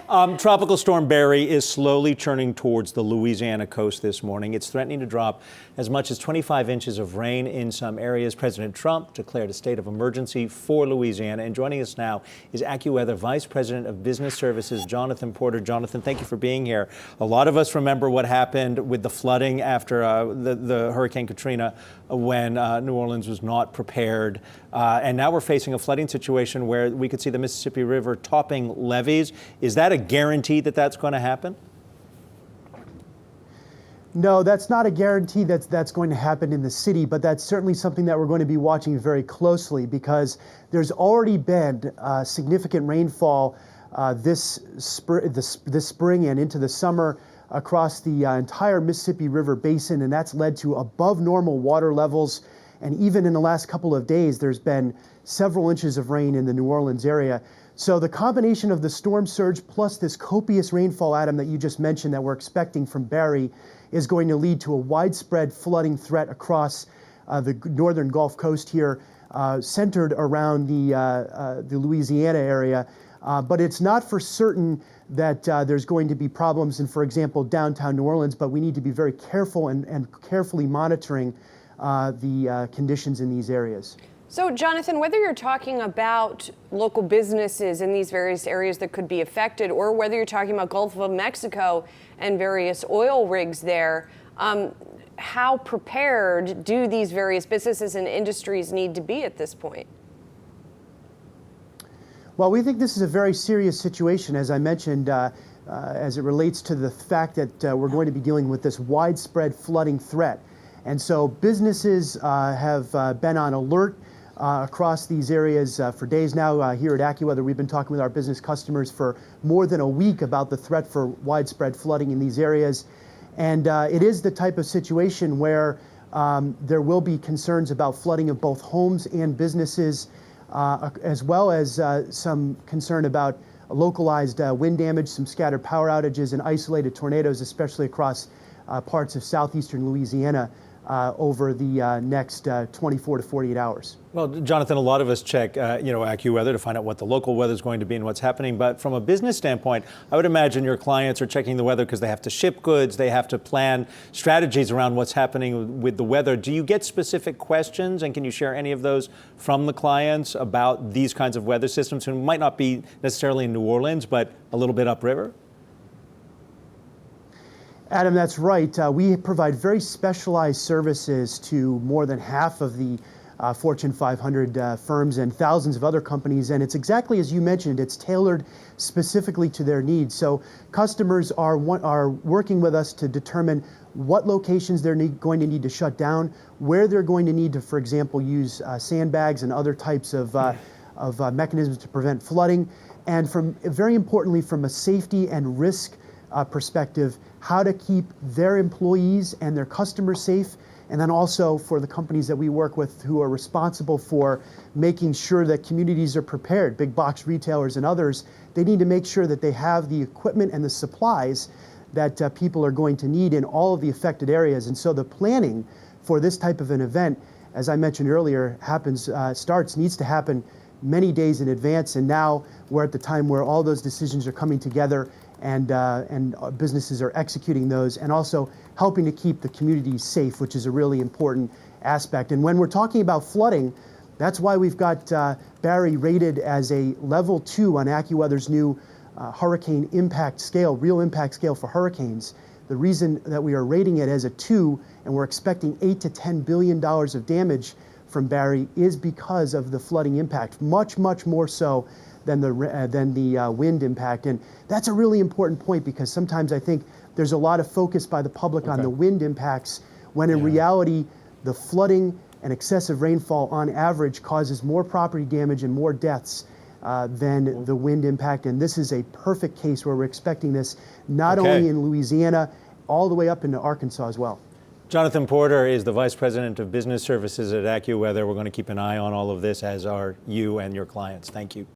Tropical storm Barry is slowly churning towards the Louisiana coast this morning. It's threatening to drop as much as 25 inches of rain in some areas. President Trump declared a state of emergency for Louisiana. And joining us now is AccuWeather Vice President of Business Services, Jonathan Porter. Jonathan, thank you for being here. A lot of us remember what happened with the flooding after the Hurricane Katrina when New Orleans was not prepared. And now we're facing a flooding situation where we could see the Mississippi River topping levees. Is that a guarantee that that's going to happen? No, that's not a guarantee that's going to happen in the city, but that's certainly something that we're going to be watching very closely because there's already been significant rainfall this spring and into the summer across the entire Mississippi River basin, and that's led to above normal water levels. And even in the last couple of days, there's been several inches of rain in the New Orleans area. So the combination of the storm surge plus this copious rainfall, Adam, that you just mentioned that we're expecting from Barry is going to lead to a widespread flooding threat across the northern Gulf Coast here, centered around the Louisiana area. But it's not for certain that there's going to be problems in, for example, downtown New Orleans, but we need to be very careful and carefully monitoring the conditions in these areas. So, Jonathan, whether you're talking about local businesses in these various areas that could be affected, or whether you're talking about Gulf of Mexico and various oil rigs there, how prepared do these various businesses and industries need to be at this point? Well, we think this is a very serious situation, as I mentioned, as it relates to the fact that we're going to be dealing with this widespread flooding threat. And so businesses have been on alert across these areas for days now. Here at AccuWeather, we've been talking with our business customers for more than a week about the threat for widespread flooding in these areas. And it is the type of situation where there will be concerns about flooding of both homes and businesses, as well as some concern about localized wind damage, some scattered power outages, and isolated tornadoes, especially across parts of southeastern Louisiana over the next 24 to 48 hours. Well, Jonathan, a lot of us check, AccuWeather to find out what the local weather is going to be and what's happening. But from a business standpoint, I would imagine your clients are checking the weather because they have to ship goods, they have to plan strategies around what's happening with the weather. Do you get specific questions, and can you share any of those from the clients about these kinds of weather systems who might not be necessarily in New Orleans, but a little bit upriver? Adam, that's right. We provide very specialized services to more than half of the Fortune 500 firms and thousands of other companies. And it's exactly as you mentioned, it's tailored specifically to their needs. So customers are working with us to determine what locations they're going to need to shut down, where they're going to need to, for example, use sandbags and other types of mechanisms to prevent flooding. And very importantly, from a safety and risk perspective, how to keep their employees and their customers safe, and then also for the companies that we work with who are responsible for making sure that communities are prepared, big box retailers and others. They need to make sure that they have the equipment and the supplies that people are going to need in all of the affected areas. And so the planning for this type of an event, as I mentioned earlier, needs to happen many days in advance. And now we're at the time where all those decisions are coming together, and businesses are executing those and also helping to keep the communities safe, which is a really important aspect. And when we're talking about flooding, that's why we've got Barry rated as a level 2 on AccuWeather's new hurricane impact scale, real impact scale for hurricanes. The reason that we are rating it as a 2 and we're expecting $8 to $10 billion of damage from Barry is because of the flooding impact, much, much more so than the wind impact. And that's a really important point because sometimes I think there's a lot of focus by the public on the wind impacts, when in reality, the flooding and excessive rainfall on average causes more property damage and more deaths than the wind impact. And this is a perfect case where we're expecting this not only in Louisiana, all the way up into Arkansas as well. Jonathan Porter is the Vice President of Business Services at AccuWeather. We're going to keep an eye on all of this, as are you and your clients. Thank you.